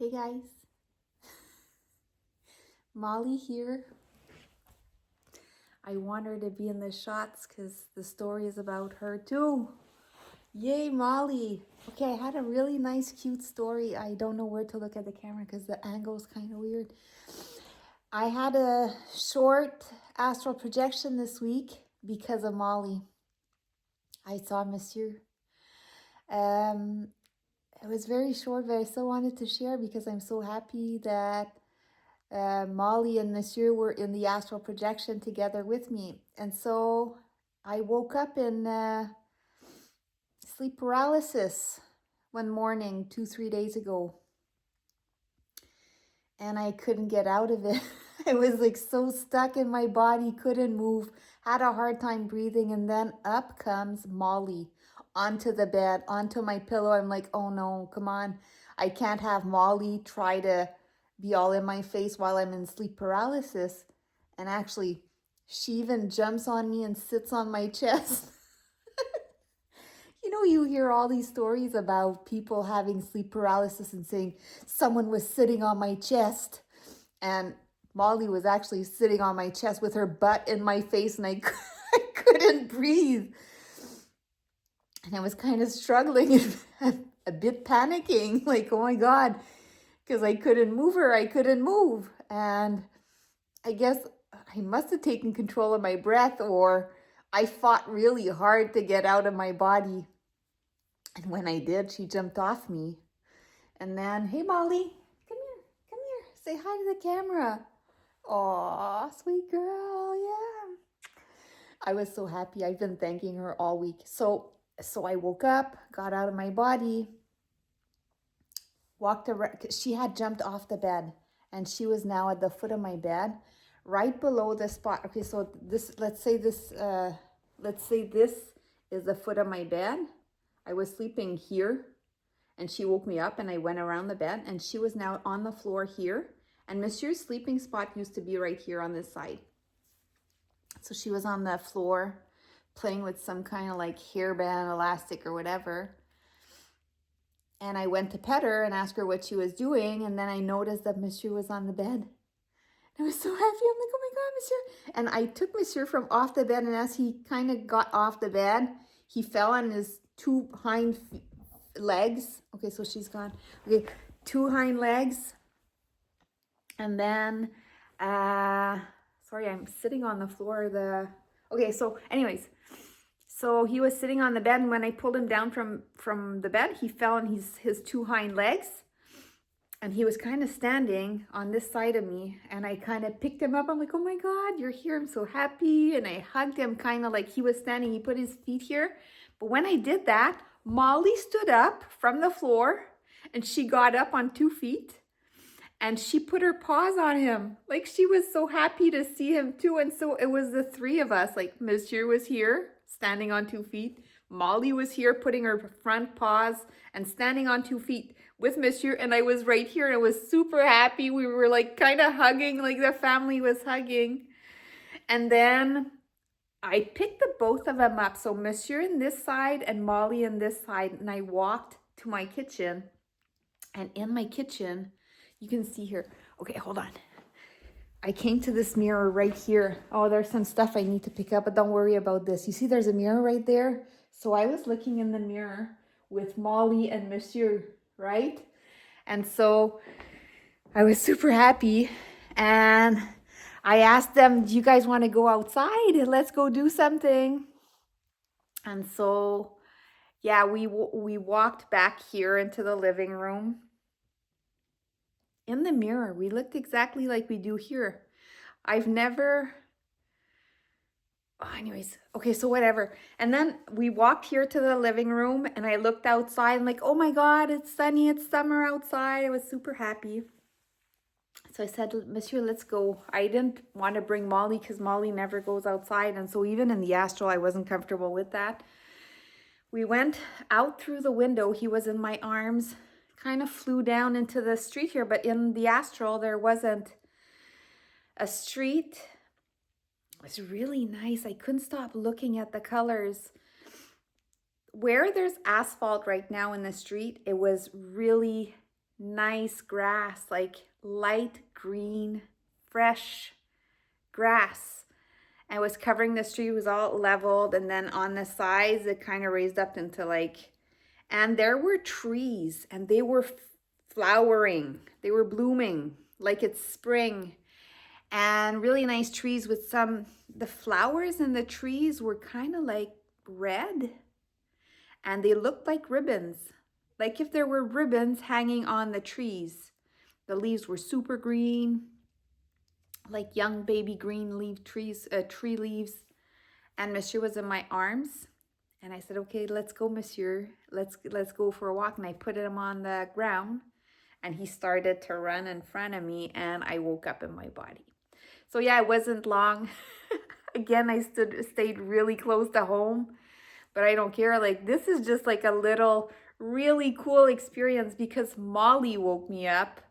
Hey guys, Molly here. I want her to be in the shots because the story is about her too. Yay, Molly. Okay, I had a really nice, cute story. I don't know where to look at the camera because the angle is kind of weird. I had a short astral projection this week because of Molly. I saw Monsieur. It was very short, but I still wanted to share because I'm so happy that Molly and Monsieur were in the astral projection together with me. And so I woke up in sleep paralysis one morning, 3 days ago. And I couldn't get out of it. I was like so stuck in my body, couldn't move, had a hard time breathing. And then up comes Molly onto the bed, onto my pillow. I'm like, oh no, come on. I can't have Molly try to be all in my face while I'm in sleep paralysis. And actually, she even jumps on me and sits on my chest. You know, you hear all these stories about people having sleep paralysis and saying someone was sitting on my chest. And Molly was actually sitting on my chest with her butt in my face, and I couldn't breathe. And I was kind of struggling and a bit panicking, like, oh my God, because I couldn't move her. I couldn't move. And I guess I must have taken control of my breath, or I fought really hard to get out of my body. And when I did, she jumped off me. And then, hey, Molly, come here, say hi to the camera. Aw, sweet girl, yeah. I was so happy. I've been thanking her all week. So I woke up, got out of my body, walked around. She had jumped off the bed, and she was now at the foot of my bed, right below the spot. Okay, so this, let's say this is the foot of my bed. I was sleeping here, and she woke me up, and I went around the bed, and she was now on the floor here. And Monsieur's sleeping spot used to be right here on this side. So she was on the floor playing with some kind of like hairband, elastic or whatever. And I went to pet her and ask her what she was doing. And then I noticed that Monsieur was on the bed. I was so happy. I'm like, oh my God, Monsieur. And I took Monsieur from off the bed. And as he kind of got off the bed, he fell on his two hind legs. Okay, so she's gone. Okay, two hind legs. And then, sorry, I'm sitting on the floor. Okay, so anyways, so he was sitting on the bed, and when I pulled him down from the bed, he fell on his two hind legs, and he was kind of standing on this side of me, and I kind of picked him up. I'm like, oh my God, you're here. I'm so happy. And I hugged him kind of like he was standing. He put his feet here. But when I did that, Molly stood up from the floor, and she got up on 2 feet. And she put her paws on him. Like, she was so happy to see him too. And so it was the three of us. Like, Monsieur was here, standing on 2 feet. Molly was here, putting her front paws and standing on 2 feet with Monsieur. And I was right here, and I was super happy. We were like kind of hugging, like the family was hugging. And then I picked the both of them up. So Monsieur in this side and Molly in this side. And I walked to my kitchen. And in my kitchen, you can see here. Okay, hold on. I came to this mirror right here. Oh, there's some stuff I need to pick up, but don't worry about this. You see there's a mirror right there? So I was looking in the mirror with Molly and Monsieur, right? And so I was super happy. And I asked them, do you guys want to go outside? Let's go do something. And so, yeah, we walked back here into the living room. In the mirror, we looked exactly like we do here. I've never, anyways, okay, so whatever. And then we walked here to the living room, and I looked outside. I'm like, oh my God, it's sunny, it's summer outside. I was super happy. So I said, Monsieur, let's go. I didn't want to bring Molly because Molly never goes outside. And so even in the astral, I wasn't comfortable with that. We went out through the window. He was in my arms, kind of flew down into the street here, but in the astral, there wasn't a street. It was really nice. I couldn't stop looking at the colors. Where there's asphalt right now in the street, it was really nice grass, like light green, fresh grass. And it was covering the street, it was all leveled. And then on the sides, it kind of raised up into like, and there were trees and they were flowering. They were blooming like it's spring. And really nice trees with the flowers in the trees were kind of like red. And they looked like ribbons. Like if there were ribbons hanging on the trees. The leaves were super green, like young baby green tree leaves. And Monsieur was in my arms. And I said, okay, let's go, Monsieur. Let's go for a walk. And I put him on the ground. And he started to run in front of me. And I woke up in my body. So yeah, it wasn't long. Again, I stayed really close to home. But I don't care. Like, this is just like a little really cool experience because Molly woke me up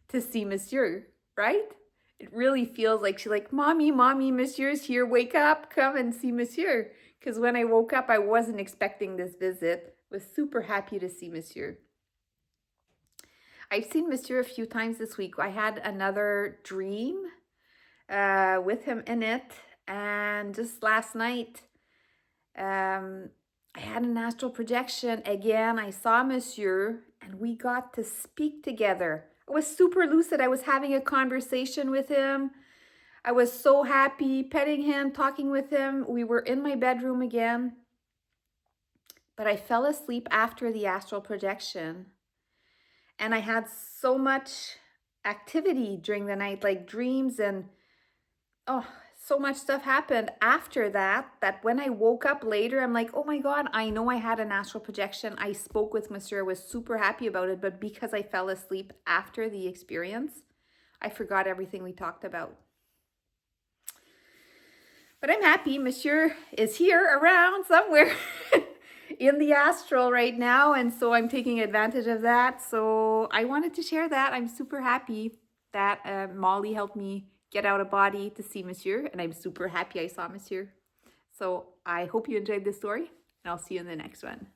to see Monsieur, right? It really feels like she's like, Mommy, Monsieur's here. Wake up, come and see Monsieur. Because when I woke up, I wasn't expecting this visit. I was super happy to see Monsieur. I've seen Monsieur a few times this week. I had another dream with him in it. And just last night, I had an astral projection. Again, I saw Monsieur and we got to speak together. I was super lucid. I was having a conversation with him. I was so happy petting him, talking with him. We were in my bedroom again. But I fell asleep after the astral projection. And I had so much activity during the night, like dreams and so much stuff happened after that when I woke up later, I'm like, oh my God, I know I had an astral projection. I spoke with Monsieur, I was super happy about it. But because I fell asleep after the experience, I forgot everything we talked about. But I'm happy. Monsieur is here around somewhere in the astral right now. And so I'm taking advantage of that. So I wanted to share that. I'm super happy that Molly helped me get out of body to see Monsieur. And I'm super happy I saw Monsieur. So I hope you enjoyed this story. And I'll see you in the next one.